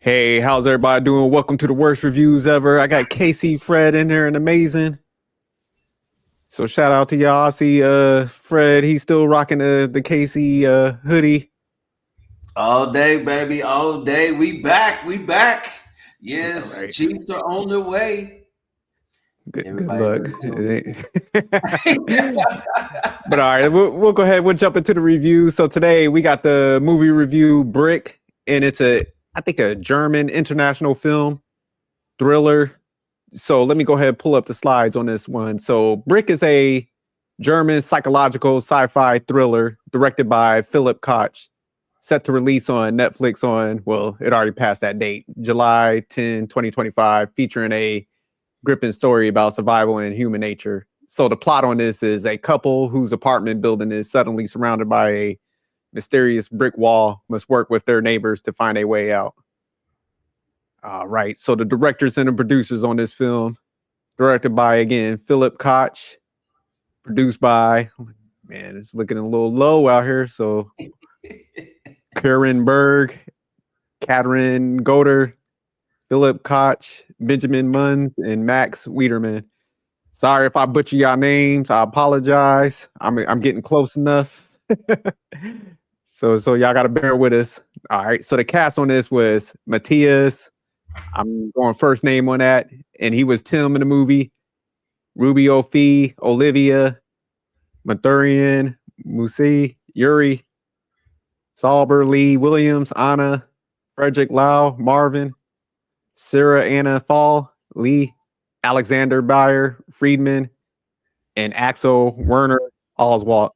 Hey, how's everybody doing? Welcome to the worst reviews ever. I got Casey, Fred in there and amazing. So shout out to y'all. I see Fred, he's still rocking the Casey hoodie. All day, baby, all day. We back. We back. All Yes, right. Chiefs are on the way. Good Everybody luck. better tune But in. all right, we'll go ahead. We'll jump into the review. So today we got the movie review Brick, and it's I think a German international film thriller. So let me go ahead and pull up the slides on this one. So Brick is a German psychological sci-fi thriller directed by Philip Koch, set to release on Netflix well, it already passed that date, July 10, 2025, featuring a gripping story about survival and human nature. So the plot on this is a couple whose apartment building is suddenly surrounded by a mysterious brick wall must work with their neighbors to find a way out. All right. So the directors and the producers on this film, directed by again Philip Koch, produced by man, it's looking a little low out here. So Karen Berg, Katrin Goder, Philip Koch, Benjamin Munz, and Max Wiederman. Sorry if I butcher y'all names. I apologize. I'm getting close enough. So y'all gotta bear with us. All right. So the cast on this was Matthias. I'm going first name on that, and he was Tim in the movie. Rubio Fee, Olivia, Mathurian, Musi, Yuri, Salber, Lee, Williams, Anna, Frederick Lau, Marvin, Sarah Anna Fall, Lee, Alexander Beyer, Friedman, and Axel Werner Oswald.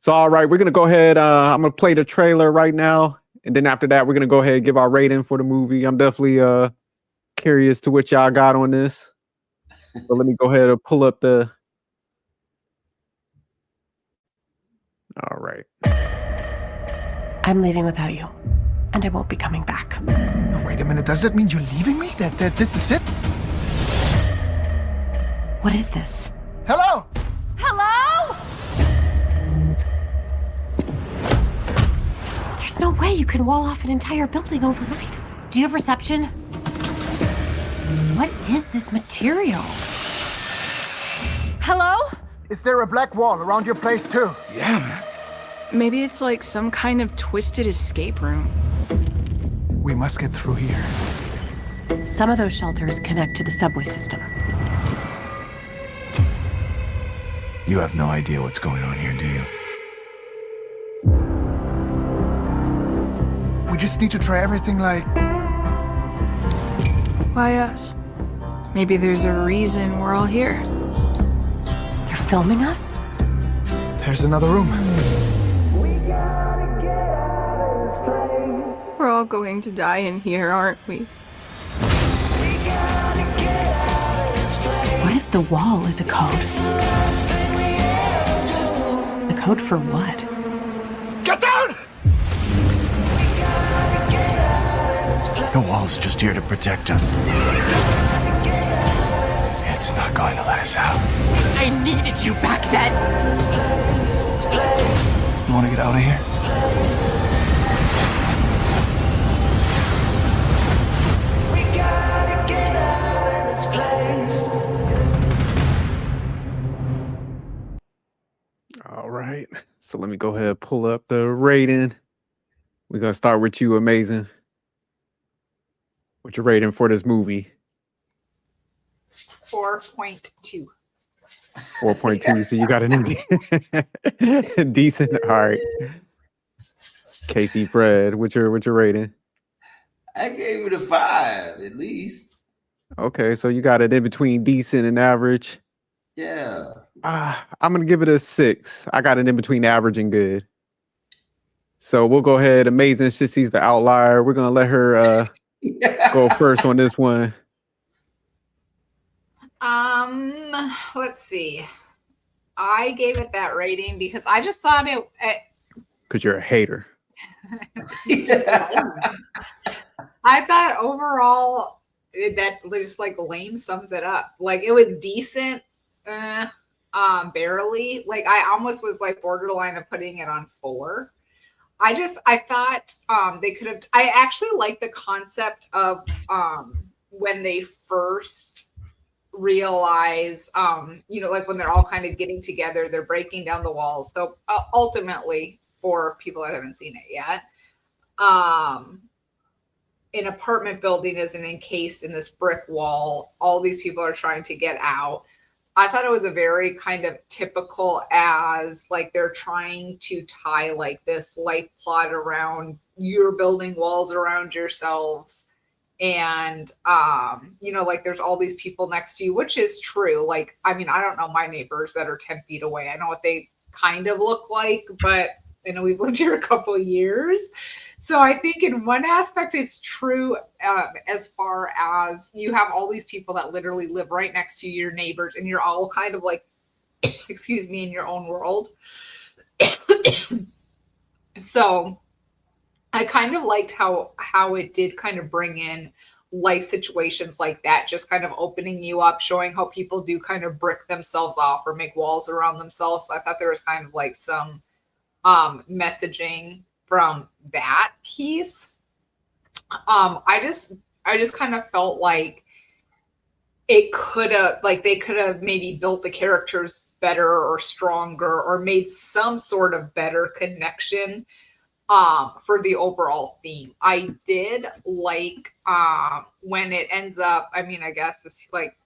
So, all right, we're going to go ahead. I'm going to play the trailer right now. And then after that, we're going to go ahead and give our rating for the movie. I'm definitely curious to what y'all got on this. So let me go ahead and pull up the. All right. I'm leaving without you, and I won't be coming back. No, wait a minute. Does that mean you're leaving me? That this is it? What is this? Hello? Hello? There's no way you can wall off an entire building overnight. Do you have reception? What is this material? Hello? Is there a black wall around your place too? Yeah, man. Maybe it's like some kind of twisted escape room. We must get through here. Some of those shelters connect to the subway system. You have no idea what's going on here, do you? We just need to try everything like... Why us? Maybe there's a reason we're all here. You're filming us? There's another room. We're all going to die in here, aren't we? What if the wall is a code? A code for what? Get down! The wall's just here to protect us. It's not going to let us out. I needed you back then! You want to get out of here? All right. So let me go ahead and pull up the rating. We're going to start with you, Amazing. What's your rating for this movie? 4.2. 4.2. So you got an decent. All right. Casey, Fred, what's your rating? I gave it a 5 at least. Okay, so you got it in between decent and average. Yeah. I'm gonna give it a 6. I got it in between average and good. So we'll go ahead. Amazing. She's the outlier. We're gonna let her go first on this one. Let's see. I gave it that rating because I just thought it Because you're a hater. I thought overall that just like lame sums it up. Like it was decent, barely. Like I almost was like borderline of putting it on 4. I thought they could have. I actually like the concept of when they first realize, like when they're all kind of getting together, they're breaking down the walls. So ultimately, for people that haven't seen it yet, an apartment building isn't encased in this brick wall. All these people are trying to get out. I thought it was a very kind of typical, as like they're trying to tie like this life plot around you're building walls around yourselves. And, like there's all these people next to you, which is true. Like, I mean, I don't know my neighbors that are 10 feet away. I know what they kind of look like, but I know we've lived here a couple of years. So I think in one aspect, it's true as far as you have all these people that literally live right next to your neighbors and you're all kind of like, excuse me, in your own world. So I kind of liked how it did kind of bring in life situations like that, just kind of opening you up, showing how people do kind of brick themselves off or make walls around themselves. So I thought there was kind of like some messaging from that piece. I just kind of felt like it could have, like they could have maybe built the characters better or stronger or made some sort of better connection for the overall theme. I did like when it ends up, I mean, I guess it's like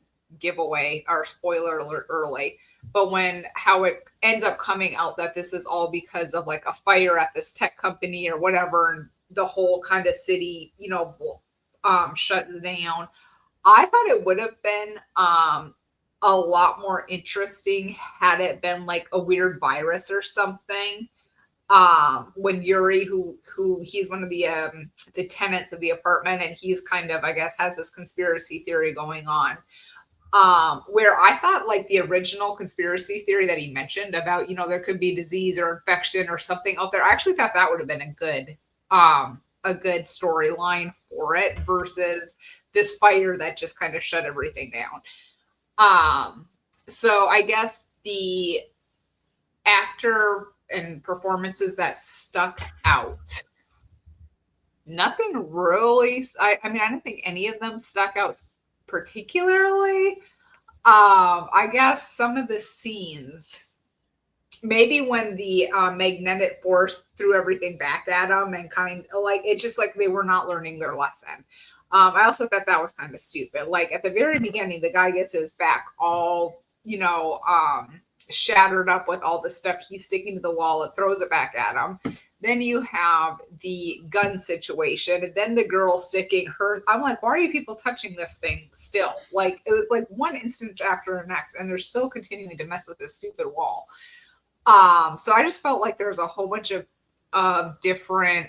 giveaway or spoiler alert early, but how it ends up coming out that this is all because of like a fire at this tech company or whatever, and the whole kind of city, shuts down. I thought it would have been a lot more interesting had it been like a weird virus or something. When Yuri, who he's one of the tenants of the apartment, and he's kind of, I guess, has this conspiracy theory going on. Where I thought like the original conspiracy theory that he mentioned about, there could be disease or infection or something out there. I actually thought that would have been a good storyline for it versus this fire that just kind of shut everything down. So I guess the actor and performances that stuck out, nothing really. I mean, I don't think any of them stuck out particularly. I guess some of the scenes, maybe when the magnetic force threw everything back at them and kind of like, it's just like they were not learning their lesson. I also thought that was kind of stupid. Like at the very beginning, the guy gets his back all, shattered up with all the stuff he's sticking to the wall. It throws it back at him. Then you have the gun situation, and then the girl sticking her. I'm like, why are you people touching this thing still? Like, it was like one instance after the next, and they're still continuing to mess with this stupid wall. So I just felt like there was a whole bunch of different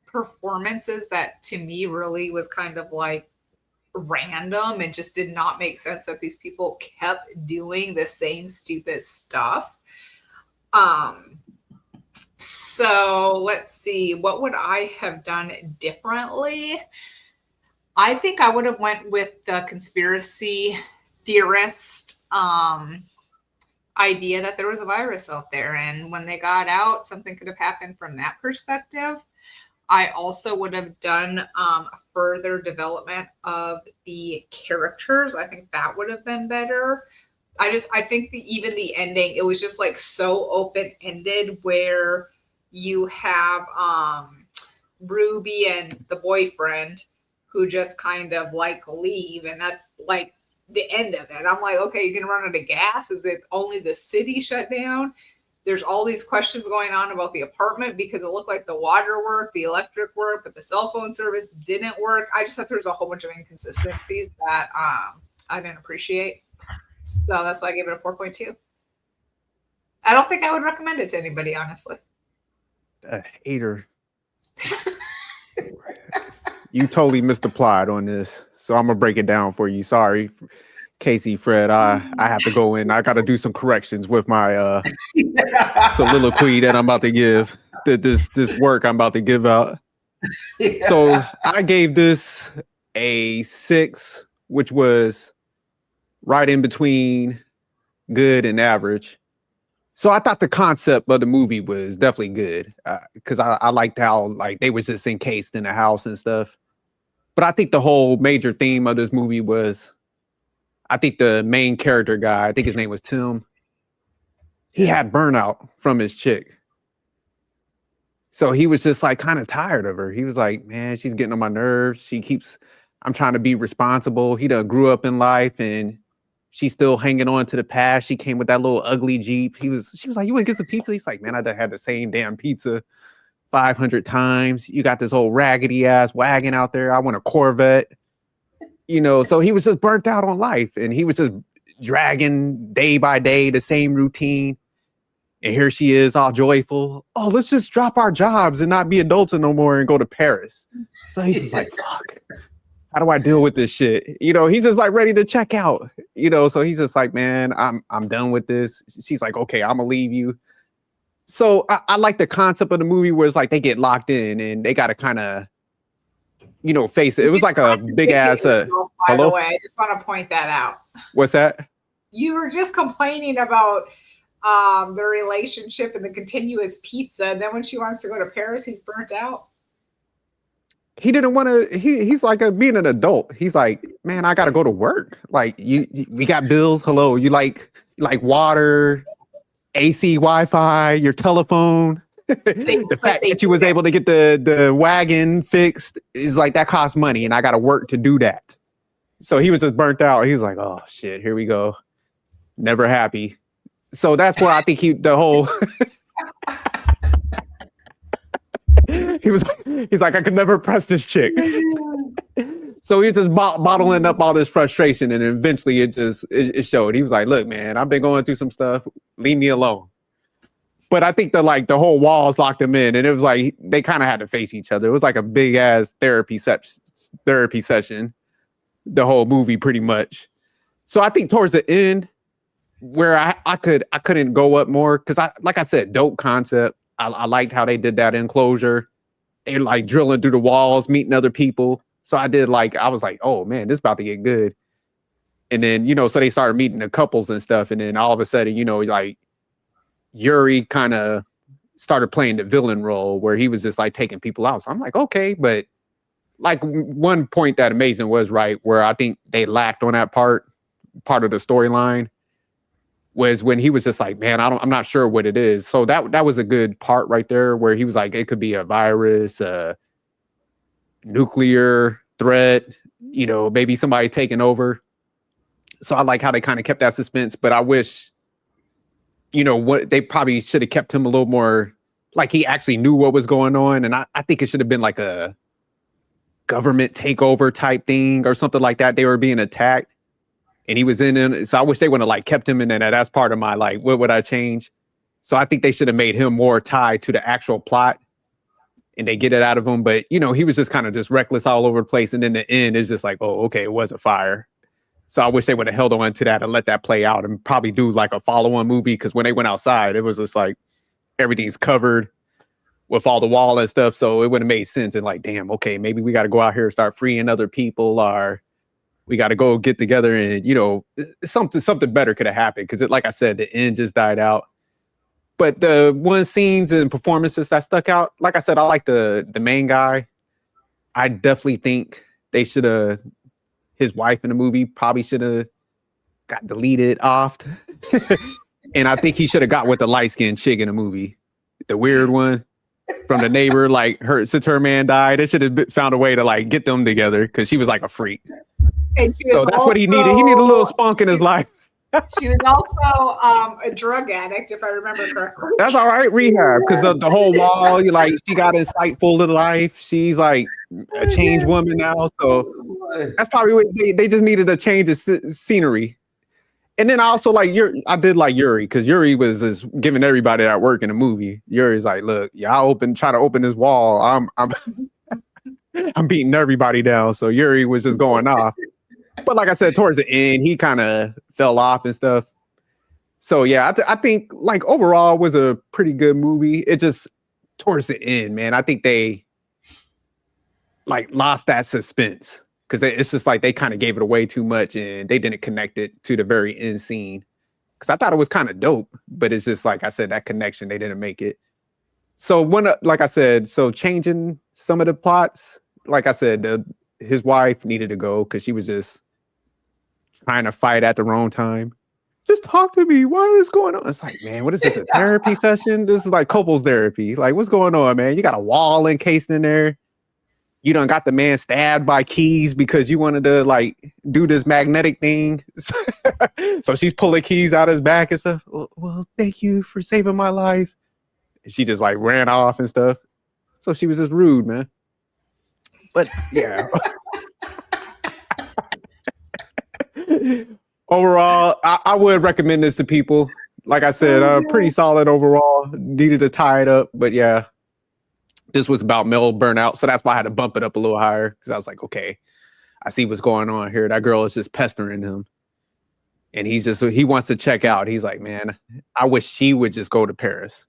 performances that to me really was kind of like random and just did not make sense that these people kept doing the same stupid stuff. So let's see, what would I have done differently? I think I would have went with the conspiracy theorist idea that there was a virus out there, and when they got out, something could have happened from that perspective. I also would have done further development of the characters. I think that would have been better. I think even the ending, it was just like so open-ended where you have Ruby and the boyfriend who just kind of like leave, and that's like the end of it. I'm like, okay, you're gonna run out of gas? Is it only the city shut down? There's all these questions going on about the apartment because it looked like the water worked, the electric worked, but the cell phone service didn't work. I just thought there was a whole bunch of inconsistencies that I didn't appreciate. So that's why I gave it a 4.2. I don't think I would recommend it to anybody, honestly. A hater. You totally missed the plot on this, so I'm gonna break it down for you. Sorry, Casey, Fred. I have to go in. I got to do some corrections with my soliloquy that I'm about to give. This work I'm about to give out. Yeah. So I gave this a 6, which was right in between good and average. So I thought the concept of the movie was definitely good because I liked how like they was just encased in a house and stuff. But I think the whole major theme of this movie was, I think the main character guy, I think his name was Tim, he had burnout from his chick. So he was just like kind of tired of her. He was like, man, she's getting on my nerves. I'm trying to be responsible. He done grew up in life and she's still hanging on to the past. She came with that little ugly Jeep. She was like, you want to get some pizza? He's like, man, I done had the same damn pizza 500 times. You got this old raggedy ass wagon out there. I want a Corvette. So he was just burnt out on life and he was just dragging day by day the same routine. And here she is all joyful. Oh, let's just drop our jobs and not be adults no more and go to Paris. So he's just like, fuck, how do I deal with this shit? He's just like ready to check out, so he's just like, man, I'm done with this. She's like, okay, I'm gonna leave you. So I like the concept of the movie where it's like they get locked in and they got to kind of, face it. It was like a big ass. By hello? the way, I just want to point that out. What's that? You were just complaining about the relationship and the continuous pizza. And then when she wants to go to Paris, he's burnt out. He didn't want to. He's like being an adult. He's like, man, I got to go to work. Like we got bills. Hello, you like water, AC, Wi-Fi, your telephone. The fact that you was able to get the wagon fixed is like that costs money, and I got to work to do that. So he was just burnt out. He was like, oh shit, here we go. Never happy. So that's where I think the whole. He's like, I could never press this chick. So he was just bottling up all this frustration, and eventually it showed. He was like, look, man, I've been going through some stuff. Leave me alone. But I think the whole walls locked him in, and it was like they kind of had to face each other. It was like a big ass therapy session, the whole movie pretty much. So I think towards the end, where I couldn't go up more because like I said, dope concept. I liked how they did that enclosure. They like drilling through the walls, meeting other people. So I was like, oh man, this is about to get good. And then, so they started meeting the couples and stuff. And then all of a sudden, like Yuri kind of started playing the villain role where he was just like taking people out. So I'm like, okay, but like one point that Amazing was right, where I think they lacked on that part of the storyline was when he was just like, man, I'm not sure what it is. So that was a good part right there where he was like, it could be a virus, a nuclear threat, maybe somebody taking over. So I like how they kind of kept that suspense, but I wish, what they probably should have kept him a little more like he actually knew what was going on. And I think it should have been like a government takeover type thing or something like that. They were being attacked. And he was in it. So I wish they would have like kept him in there. That's part of my like, what would I change? So I think they should have made him more tied to the actual plot and they get it out of him. But, he was just kind of just reckless all over the place. And then the end is just like, oh, okay, it was a fire. So I wish they would have held on to that and let that play out and probably do like a follow-on movie. Because when they went outside, it was just like everything's covered with all the wall and stuff. So it would have made sense. And like, damn, okay, maybe we got to go out here and start freeing other people or we got to go get together and, something better could have happened. Because like I said, the end just died out. But the one scenes and performances that stuck out, like I said, I like the main guy. I definitely think they should have, his wife in the movie probably should have got deleted off. And I think he should have got with the light-skinned chick in the movie. The weird one from the neighbor, like since her man died, they should have found a way to like get them together because she was like a freak. So that's what he needed. He needed a little spunk in his life. She was also a drug addict, if I remember correctly. That's all right, rehab, because the whole wall, she got insightful to life. She's like a changed woman now. So that's probably what they just needed a change of scenery. And then I also I did like Yuri, because Yuri was just giving everybody that work in the movie. Yuri's like, look, y'all try to open this wall. I'm beating everybody down. So Yuri was just going off. But like I said, towards the end, he kind of fell off and stuff. So yeah, I think like overall was a pretty good movie. It just towards the end, man, I think they like lost that suspense because it's just like they kind of gave it away too much and they didn't connect it to the very end scene. because I thought it was kind of dope, but it's just like I said, that connection, they didn't make it. So like I said, so changing some of the plots, like I said, his wife needed to go because she was just trying to fight at the wrong time. Just talk to me. What is going on? It's like, man, what is this, a therapy session? This is like couples therapy. Like, what's going on, man? You got a wall encased in there. You done got the man stabbed by keys because you wanted to like do this magnetic thing. So she's pulling keys out his back and stuff. Well, thank you for saving my life. And she just like ran off and stuff. So she was just rude, man. But yeah. Overall, I would recommend this to people. Like I said, pretty solid overall. Needed to tie it up, but yeah. This was about male burnout, so that's why I had to bump it up a little higher because I was like, okay, I see what's going on here. That girl is just pestering him, and he wants to check out. He's like, man, I wish she would just go to Paris.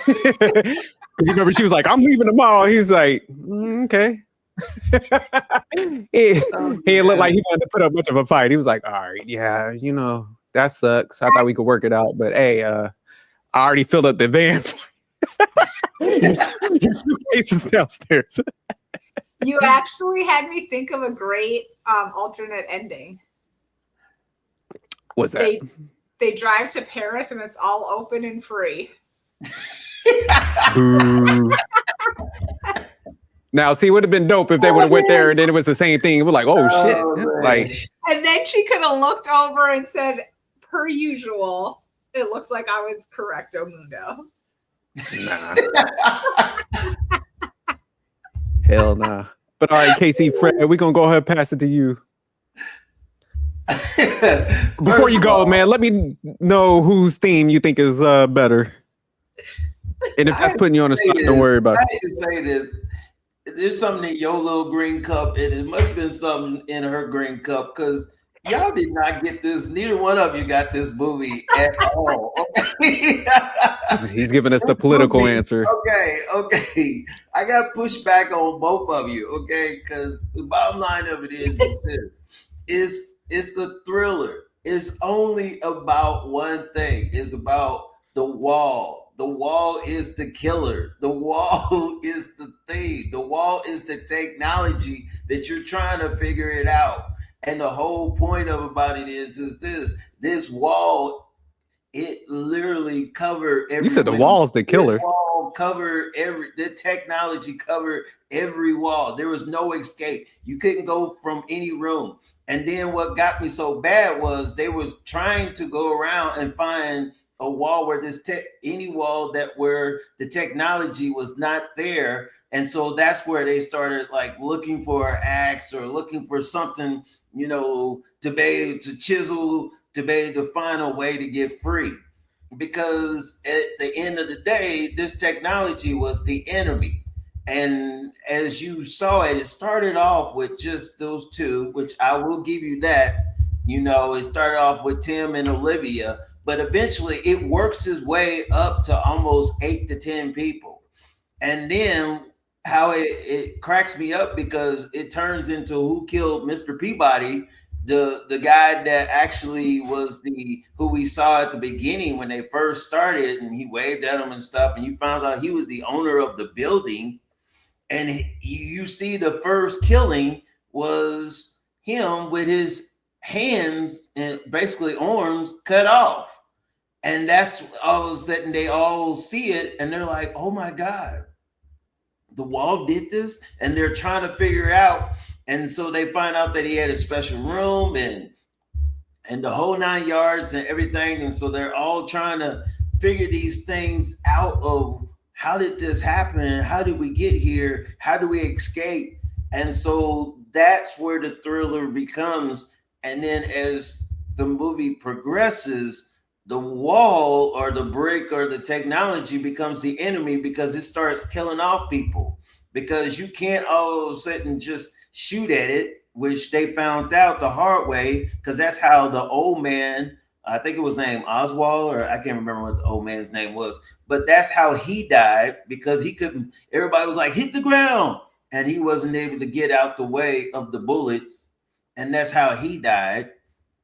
Because you remember she was like, I'm leaving tomorrow. He's like, okay. He looked like he wanted to put up much of a fight. He was like, all right, yeah, that sucks. I thought we could work it out, but hey, I already filled up the van. Your suitcase is downstairs. You actually had me think of a great alternate ending. What's that? They drive to Paris and it's all open and free. Now, see, it would have been dope if they would have went there and then it was the same thing. We're like, oh shit. Like, and then she could have looked over and said, per usual, it looks like I was correcto mundo. Nah. Hell nah. But all right, Casey, Fred, we're gonna go ahead and pass it to you. Before you go, man, let me know whose theme you think is better. And if that's putting you on the spot, don't worry about it. I hate to say this. There's something in your little green cup, and it must have been something in her green cup because y'all did not get this. Neither one of you got this movie at all. Okay? He's giving us the political answer. Okay. I got pushed back on both of you, okay? Because the bottom line of it is this. It's the thriller. It's only about one thing. It's about the wall. The wall is the killer. The wall is the thing. The wall is the technology that you're trying to figure it out. And the whole point about it is this wall, it literally covered every. You said the wall's the killer. This wall covered the technology covered every wall. There was no escape. You couldn't go from any room. And then what got me so bad was they was trying to go around and find a wall where any wall where the technology was not there. And so that's where they started like looking for an axe or looking for something, to be able to chisel, to be able to find a way to get free. Because at the end of the day, this technology was the enemy. And as you saw it started off with just those two, which I will give you that, it started off with Tim and Olivia, but eventually it works its way up to almost 8 to 10 people. And then how it cracks me up because it turns into who killed Mr. Peabody, the guy that actually was who we saw at the beginning when they first started, and he waved at him and stuff, and you found out he was the owner of the building. And you see the first killing was him with his hands and basically arms cut off. And that's all of a sudden they all see it and they're like, oh my God, the wall did this, and they're trying to figure out. And so they find out that he had a special room and the whole 9 yards and everything. And so they're all trying to figure these things out of how did this happen? How did we get here? How do we escape? And so that's where the thriller becomes. And then as the movie progresses, the wall or the brick or the technology becomes the enemy because it starts killing off people, because you can't all sit and just shoot at it, which they found out the hard way, because that's how the old man, I think it was named Oswald, or I can't remember what the old man's name was, but that's how he died, because he couldn't, everybody was like, hit the ground, and he wasn't able to get out the way of the bullets. And that's how he died.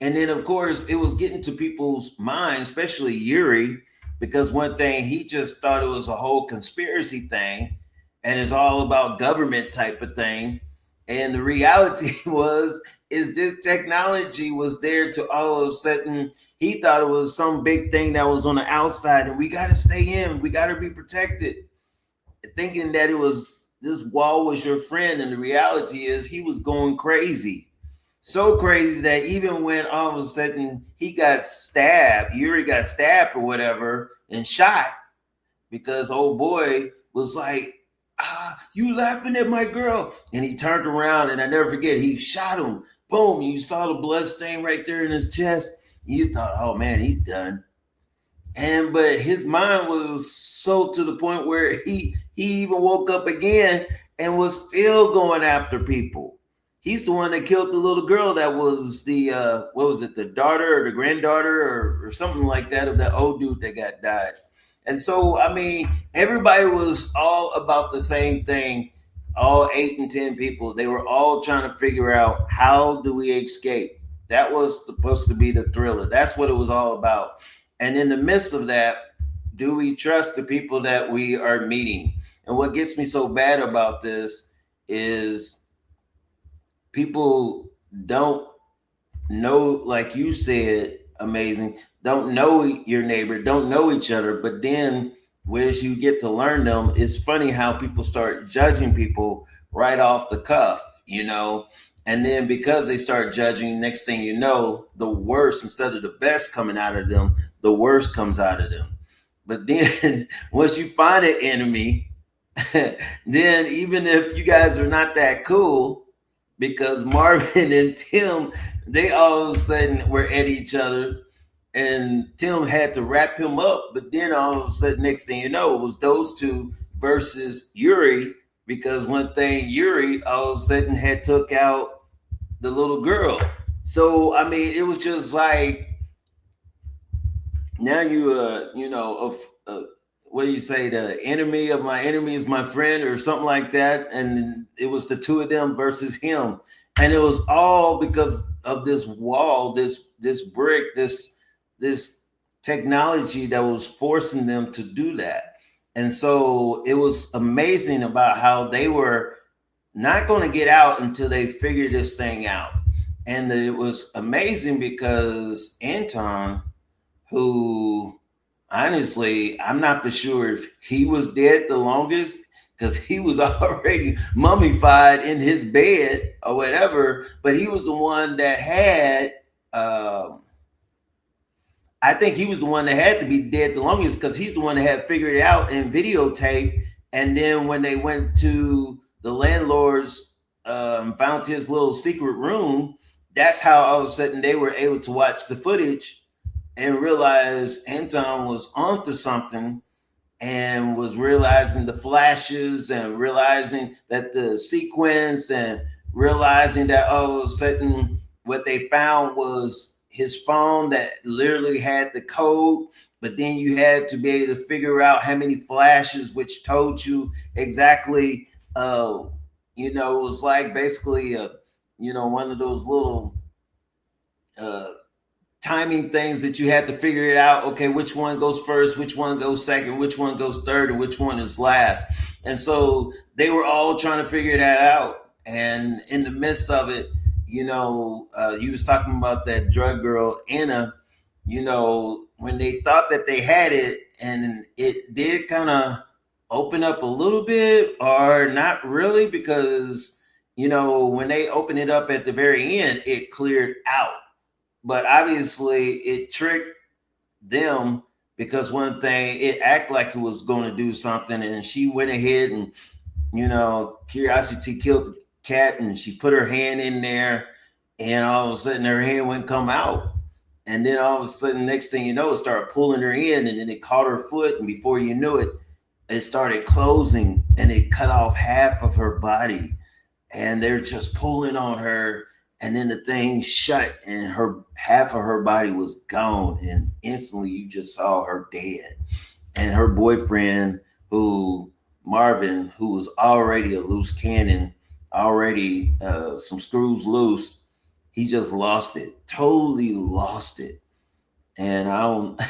And then, of course, it was getting to people's minds, especially Yuri, because one thing, he just thought it was a whole conspiracy thing and it's all about government type of thing. And the reality is this technology was there to all of a sudden, he thought it was some big thing that was on the outside and we got to stay in, we got to be protected, thinking that it was this wall was your friend. And the reality is he was going crazy. So crazy that even when all of a sudden he got stabbed, Yuri got stabbed or whatever and shot, because old boy was like, you laughing at my girl. And he turned around and I never forget, he shot him. Boom. You saw the blood stain right there in his chest. You thought, oh man, he's done. But his mind was so to the point where he even woke up again and was still going after people. He's the one that killed the little girl that was the what was it, the daughter or the granddaughter or something like that of that old dude that died. And so, I mean, everybody was all about the same thing. All 8 and 10 people, they were all trying to figure out, how do we escape? That was supposed to be the thriller. That's what it was all about. And in the midst of that, do we trust the people that we are meeting? And what gets me so bad about this is people don't know, like you said, Amazing, don't know your neighbor, don't know each other. But then as you get to learn them, it's funny how people start judging people right off the cuff, and then because they start judging, next thing you know, the worst, instead of the best coming out of them, the worst comes out of them. But then once you find an enemy, then even if you guys are not that cool, because Marvin and Tim, they all of a sudden were at each other, and Tim had to wrap him up. But then all of a sudden, next thing you know, it was those two versus Yuri, because one thing, Yuri all of a sudden had took out the little girl. So, I mean, it was just like, now what do you say? The enemy of my enemy is my friend, or something like that. And it was the two of them versus him. And it was all because of this wall, this brick, this technology that was forcing them to do that. And so it was amazing about how they were not going to get out until they figured this thing out. And it was amazing because Anton, who honestly, I'm not for sure if he was dead the longest, because he was already mummified in his bed or whatever, but he was the one that had, I think he was the one that had to be dead the longest, because he's the one that had figured it out and videotape. And then when they went to the landlord's, found his little secret room, that's how all of a sudden they were able to watch the footage and realize Anton was onto something, and was realizing the flashes and realizing that the sequence, and realizing that all of a sudden what they found was his phone that literally had the code. But then you had to be able to figure out how many flashes, which told you exactly, it was like basically, one of those little timing things that you had to figure it out. Okay, which one goes first, which one goes second, which one goes third, and which one is last. And so they were all trying to figure that out. And in the midst of it, you was talking about that drug girl, Anna, when they thought that they had it, and it did kind of open up a little bit, or not really, because, when they opened it up at the very end, it cleared out. But obviously it tricked them, because one thing, it acted like it was going to do something, and she went ahead and, curiosity killed the cat, and she put her hand in there, and all of a sudden her hand wouldn't come out. And then all of a sudden, next thing you know, it started pulling her in, and then it caught her foot, and before you knew it, it started closing, and it cut off half of her body, and they're just pulling on her. And then the thing shut, and half of her body was gone. And instantly you just saw her dead. And her boyfriend, Marvin, who was already a loose cannon, already some screws loose, he just lost it, totally lost it. And I don't,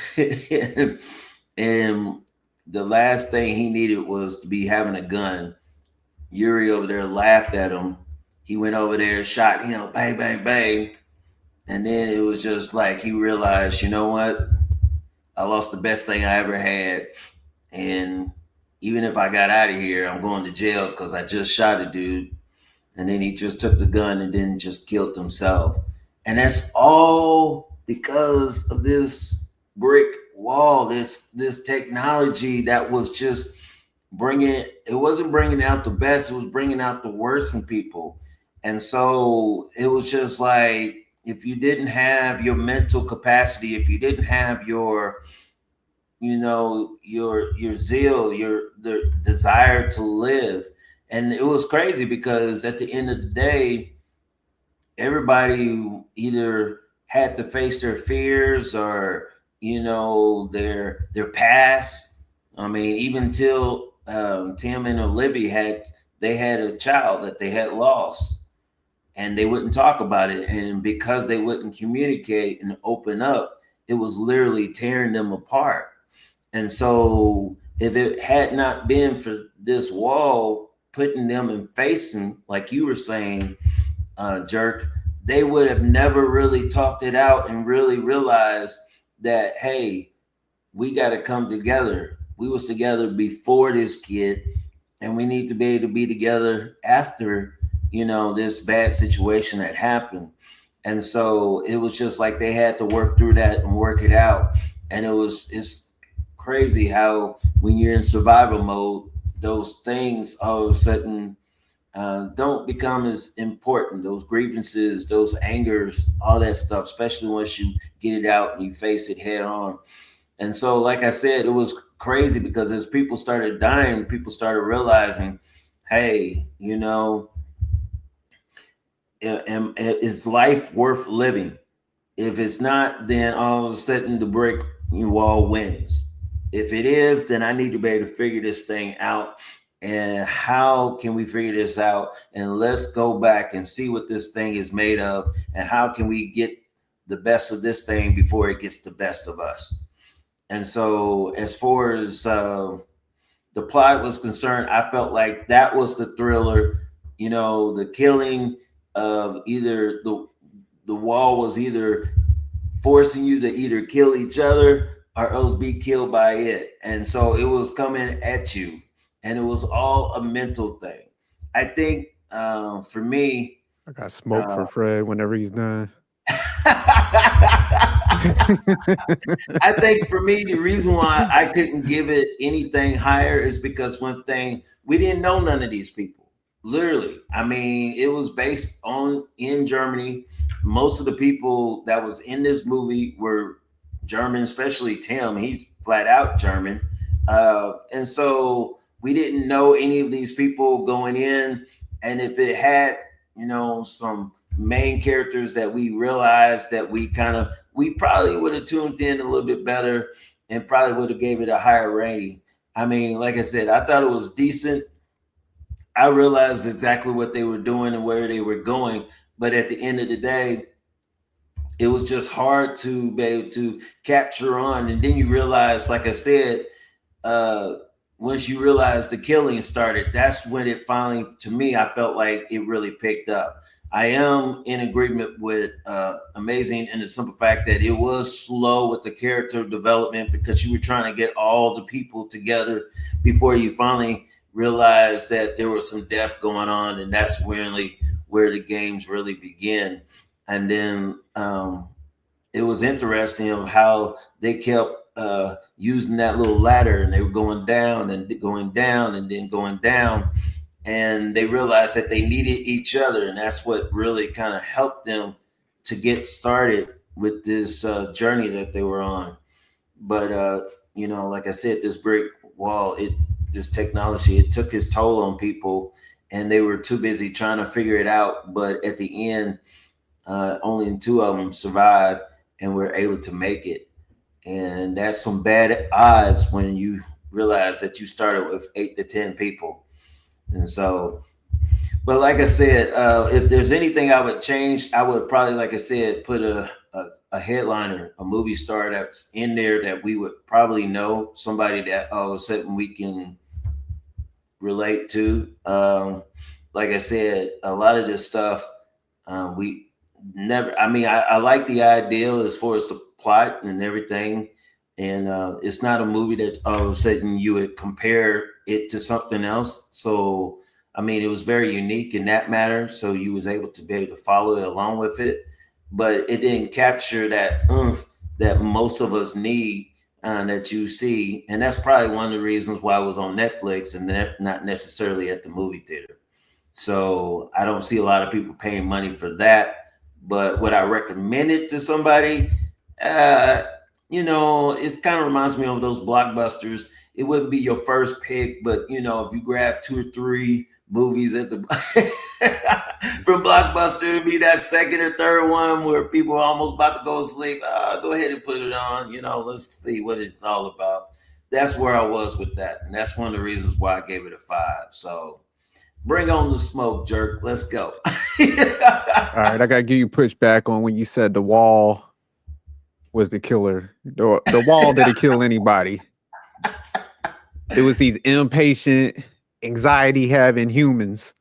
and the last thing he needed was to be having a gun. Yuri over there laughed at him. He went over there, shot him, bang, bang, bang. And then it was just like he realized, you know what? I lost the best thing I ever had. And even if I got out of here, I'm going to jail because I just shot a dude. And then he just took the gun and then just killed himself. And that's all because of this brick wall, this technology that was just it wasn't bringing out the best, it was bringing out the worst in people. And so it was just like, if you didn't have your mental capacity, if you didn't have your, your zeal, the desire to live. And it was crazy because at the end of the day, everybody either had to face their fears or, their past. I mean, even till Tim and Olivia had a child that they had lost. And they wouldn't talk about it. And because they wouldn't communicate and open up, it was literally tearing them apart. And so if it had not been for this wall putting them in facing, like you were saying, Jerk, they would have never really talked it out and really realized that, hey, we got to come together. We was together before this kid, and we need to be able to be together after this bad situation that happened. And so it was just like they had to work through that and work it out. And it's crazy how when you're in survival mode, those things all of a sudden don't become as important. Those grievances, those angers, all that stuff, especially once you get it out and you face it head on. And so, like I said, it was crazy because as people started dying, people started realizing, hey, is life worth living? If it's not, then all of a sudden the brick wall wins. If it is, then I need to be able to figure this thing out. And how can we figure this out? And let's go back and see what this thing is made of. And how can we get the best of this thing before it gets the best of us? And so as far as the plot was concerned, I felt like that was the thriller, the killing of either the wall was either forcing you to either kill each other or else be killed by it. And so it was coming at you, and it was all a mental thing. I think for me, I got smoke for Fred whenever he's done. I think for me, the reason why I couldn't give it anything higher is because one thing, we didn't know none of these people. Literally, I mean, it was based in Germany. Most of the people that was in this movie were German, especially Tim. He's flat out German. And so we didn't know any of these people going in. And if it had, some main characters that we realized that we probably would have tuned in a little bit better and probably would have gave it a higher rating. I mean, like I said, I thought it was decent. I realized exactly what they were doing and where they were going. But at the end of the day, it was just hard to be able to capture on. And then you realize, like I said, once you realize the killing started, that's when it finally, to me, I felt like it really picked up. I am in agreement with Amazing in the simple fact that it was slow with the character development because you were trying to get all the people together before you finally realized that there was some death going on, and that's really where the games really begin. And then it was interesting of how they kept using that little ladder, and they were going down and going down and then going down. And they realized that they needed each other. And that's what really kind of helped them to get started with this journey that they were on. But, like I said, this brick wall, this technology, it took its toll on people, and they were too busy trying to figure it out. But at the end, only 2 of them survived and were able to make it. And that's some bad odds when you realize that you started with 8 to 10 people. And so, But like I said, if there's anything I would change, I would probably, like I said, put a headliner, a movie star that's in there that we would probably know, somebody that all of a sudden we can relate to. Like I said, a lot of this stuff we never. I mean, I like the ideal as far as the plot and everything, and it's not a movie that all of a sudden you would compare it to something else. So, I mean, it was very unique in that matter. So you was able to be able to follow it along with it, but it didn't capture that oomph that most of us need that you see, and that's probably one of the reasons why it was on Netflix and not necessarily at the movie theater. So I don't see a lot of people paying money for that. But would I recommend it to somebody? Uh, it kind of reminds me of those blockbusters. It wouldn't be your first pick, but if you grab 2 or 3 movies at the from Blockbuster, it'd be that second or third one where people are almost about to go to sleep. Go ahead and put it on. Let's see what it's all about. That's where I was with that, and that's one of the reasons why I gave it a 5. So bring on the smoke, jerk. Let's go. All right, I gotta give you pushback on when you said the wall was the killer. The wall didn't kill anybody. It was these impatient, anxiety-having humans.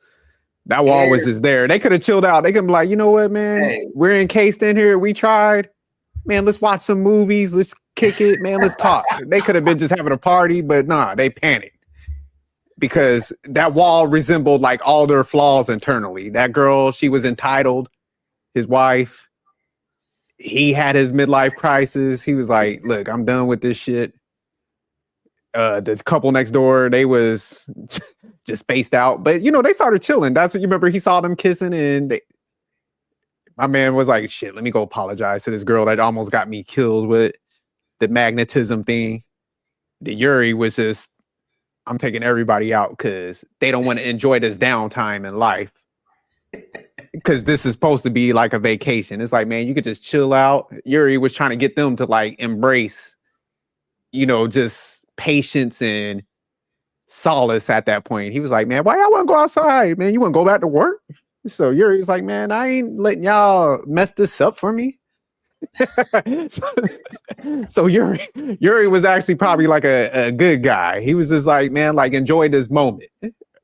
That wall was just there. They could have chilled out. They could be like, you know what, man? We're encased in here. We tried. Man, let's watch some movies. Let's kick it. Man, let's talk. They could have been just having a party, but nah, they panicked. Because that wall resembled like all their flaws internally. That girl, she was entitled. His wife, he had his midlife crisis. He was like, look, I'm done with this shit. The couple next door, they was just spaced out. But, they started chilling. That's what you remember. He saw them kissing and my man was like, shit, let me go apologize to this girl that almost got me killed with the magnetism thing. The Yuri was just, I'm taking everybody out because they don't want to enjoy this downtime in life. Because this is supposed to be like a vacation. It's like, man, you could just chill out. Yuri was trying to get them to like embrace, just patience and solace at that point. He was like, man, why y'all want to go outside? Man, you want to go back to work? So Yuri's like, man, I ain't letting y'all mess this up for me. so Yuri was actually probably like a good guy. He was just like, man, like enjoy this moment,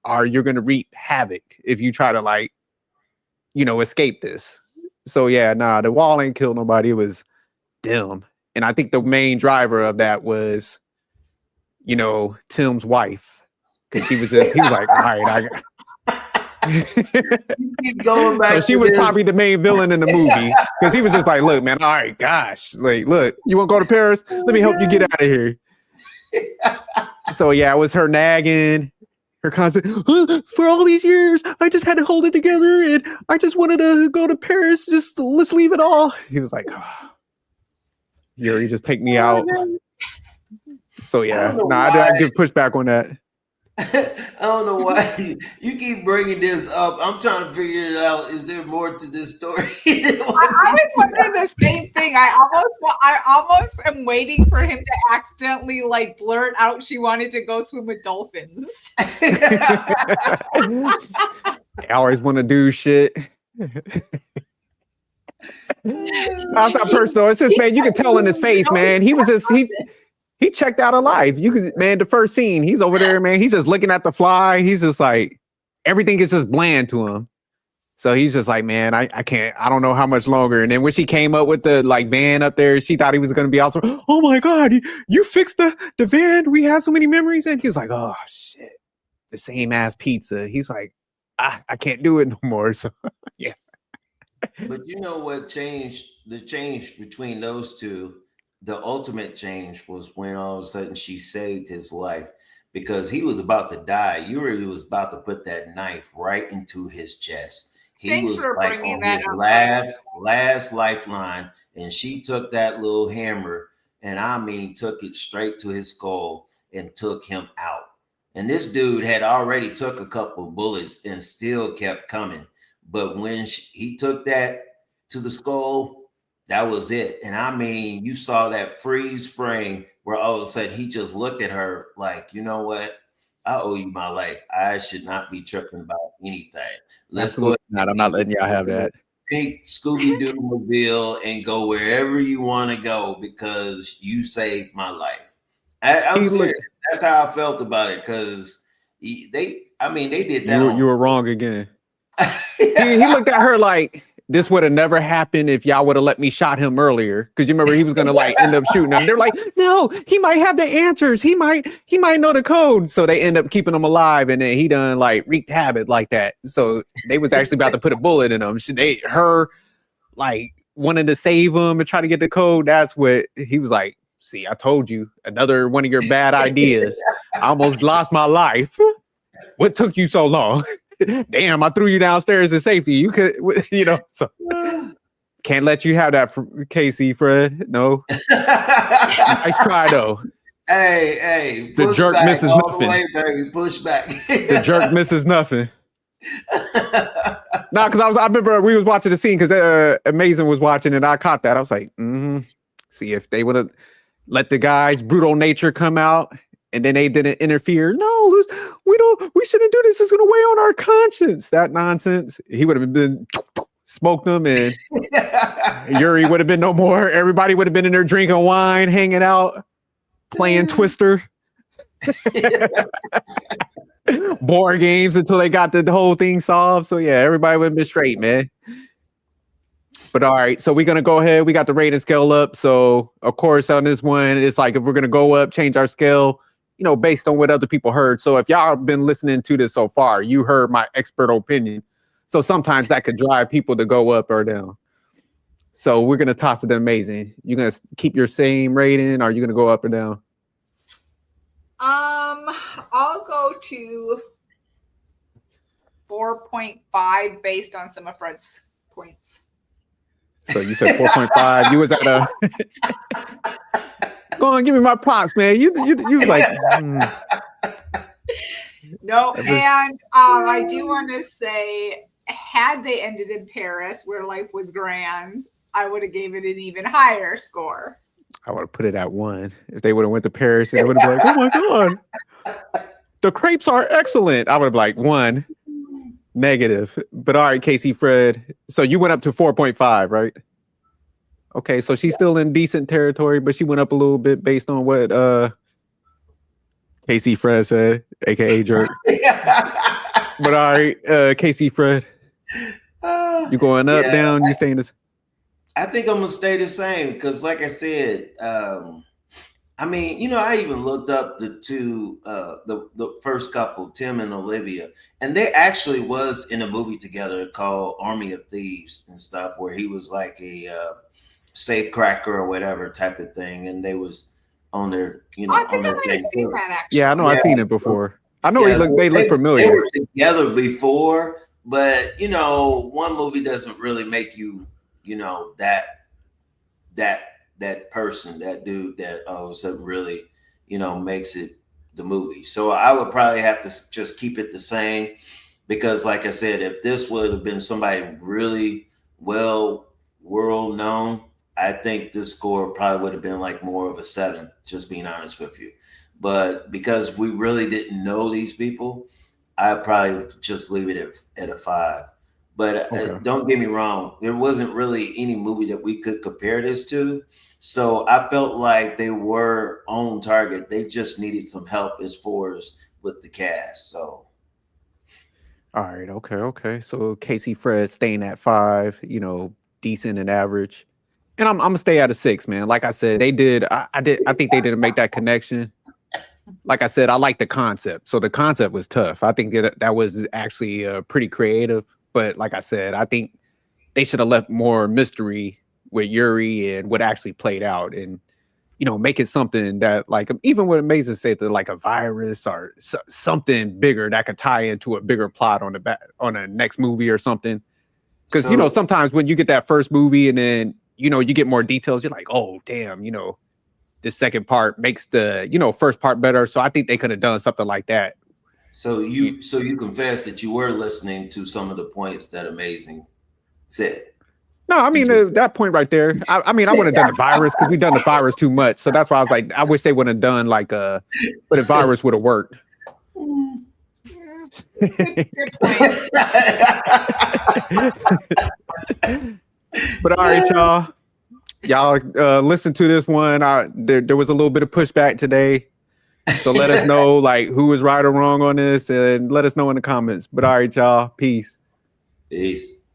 or you're gonna reap havoc if you try to like, escape this. So yeah, nah, the wall ain't killed nobody. It was them, and I think the main driver of that was, Tim's wife, because he was like, all right, keep going back. So she was probably the main villain in the movie because he was just like, look, man, all right, gosh, like, look, you want to go to Paris? Let me help you get out of here. So yeah, it was her nagging, her constant, for all these years, I just had to hold it together and I just wanted to go to Paris. Just let's leave it all. He was like, oh, Yuri, just take me out. So yeah, I did push back on that. I don't know why you keep bringing this up. I'm trying to figure it out. Is there more to this story? I was wondering the same thing. I almost am waiting for him to accidentally like blurt out she wanted to go swim with dolphins. I always want to do shit. That's not personal. It's just, man, you can tell in his face, man. He was just he checked out of life. You could, man, the first scene, he's over there, man. He's just looking at the fly. He's just like, everything is just bland to him. So he's just like, man, I can't, I don't know how much longer. And then when she came up with the like van up there, she thought he was going to be awesome. Oh my God, you fixed the van. We have so many memories. And he was like, oh shit, the same ass pizza. He's like, I can't do it no more. So yeah. But you know what changed? The change between those two, the ultimate change was when all of a sudden she saved his life because he was about to die. Yuri was about to put that knife right into his chest. He was like on his last lifeline, and she took that little hammer and I mean took it straight to his skull and took him out. And this dude had already took a couple bullets and still kept coming. But when he took that to the skull, that was it. And I mean, you saw that freeze frame where all of a sudden he just looked at her like, you know what? I owe you my life. I should not be tripping about anything. Let's Absolutely go. not. I'm not letting y'all have that. Take Scooby-Doo mobile and go wherever you want to go because you saved my life. I'm serious. That's how I felt about it because they did that. You were wrong again. he looked at her like, this would have never happened if y'all would have let me shot him earlier. Because you remember he was gonna like end up shooting him. They're like, no, he might have the answers. He might know the code. So they end up keeping him alive, and then he done like wreaked havoc like that. So they was actually about to put a bullet in him. Her like wanted to save him and try to get the code. That's what he was like. See, I told you, another one of your bad ideas. I almost lost my life. What took you so long? Damn, I threw you downstairs in safety. You could, so can't let you have that, Casey, Fred. No. Nice try, though. Hey, the jerk misses nothing. Way, baby. Push back. The jerk misses nothing. Nah, because I remember we was watching the scene because Amazing was watching and I caught that. I was like, see if they would have let the guy's brutal nature come out. And then they didn't interfere. No, we shouldn't do this. It's going to weigh on our conscience. That nonsense. He would have been smoked them, and Yuri would have been no more. Everybody would have been in there drinking wine, hanging out, playing Twister, board games until they got the whole thing solved. So yeah, everybody would have been straight, man. But all right, so we're going to go ahead. We got the rating scale up. So of course on this one, it's like if we're going to go up, change our scale, based on what other people heard. So if y'all have been listening to this so far, you heard my expert opinion. So sometimes that could drive people to go up or down. So we're going to toss it to Amazing. You going to keep your same rating or are you going to go up or down? I'll go to 4.5 based on some of Fred's points. So you said 4.5. You was at a... Go on, give me my props, man. You like... No, and I do want to say, had they ended in Paris, where life was grand, I would have gave it an even higher score. I would have put it at 1. If they would have went to Paris, it would have been like, oh my God. The crepes are excellent. I would have like 1. Negative. But all right, Casey, Fred. So you went up to 4.5, right? Okay, so she's still in decent territory, but she went up a little bit based on what Casey Fred said, aka Jerk. But all right, Casey Fred. You going up, down, you staying this? I think I'm gonna stay the same because like I said, I even looked up the two, the first couple, Tim and Olivia, and they actually was in a movie together called Army of Thieves and stuff, where he was like a safe cracker or whatever type of thing, and they was on their, I think I might have seen that actually. Yeah, I know, I've seen it before. I know they look familiar. They were together before, but one movie doesn't really make you, that person, that dude that all of a sudden really, makes it the movie. So I would probably have to just keep it the same because like I said, if this would have been somebody really well world known, I think this score probably would have been like more of a 7, just being honest with you. But because we really didn't know these people, I'd probably just leave it at a 5. But don't get me wrong, there wasn't really any movie that we could compare this to. So I felt like they were on target. They just needed some help as far as with the cast. So. All right. Okay. So Casey Fred staying at 5, decent and average. And I'm gonna stay at a 6, man. Like I said, they did. I think they didn't make that connection. Like I said, I like the concept. So the concept was tough. I think that was actually pretty creative. But like I said, I think they should have left more mystery with Yuri and what actually played out, and make it something that, like, even what Amazing said, that like a virus or something bigger that could tie into a bigger plot on the next movie or something. Because sometimes when you get that first movie and then you get more details, you're like, oh damn, this second part makes the first part better. So I think they could have done something like that. So you confess that you were listening to some of the points that Amazing said. No, I mean that point right there. I would have done the virus because we've done the virus too much. So that's why I was like, I wish they would have done like but the virus would have worked. Good point. But all right, y'all listen to this one. There was a little bit of pushback today, so let us know like who was right or wrong on this, and let us know in the comments. But all right, y'all, peace. Peace.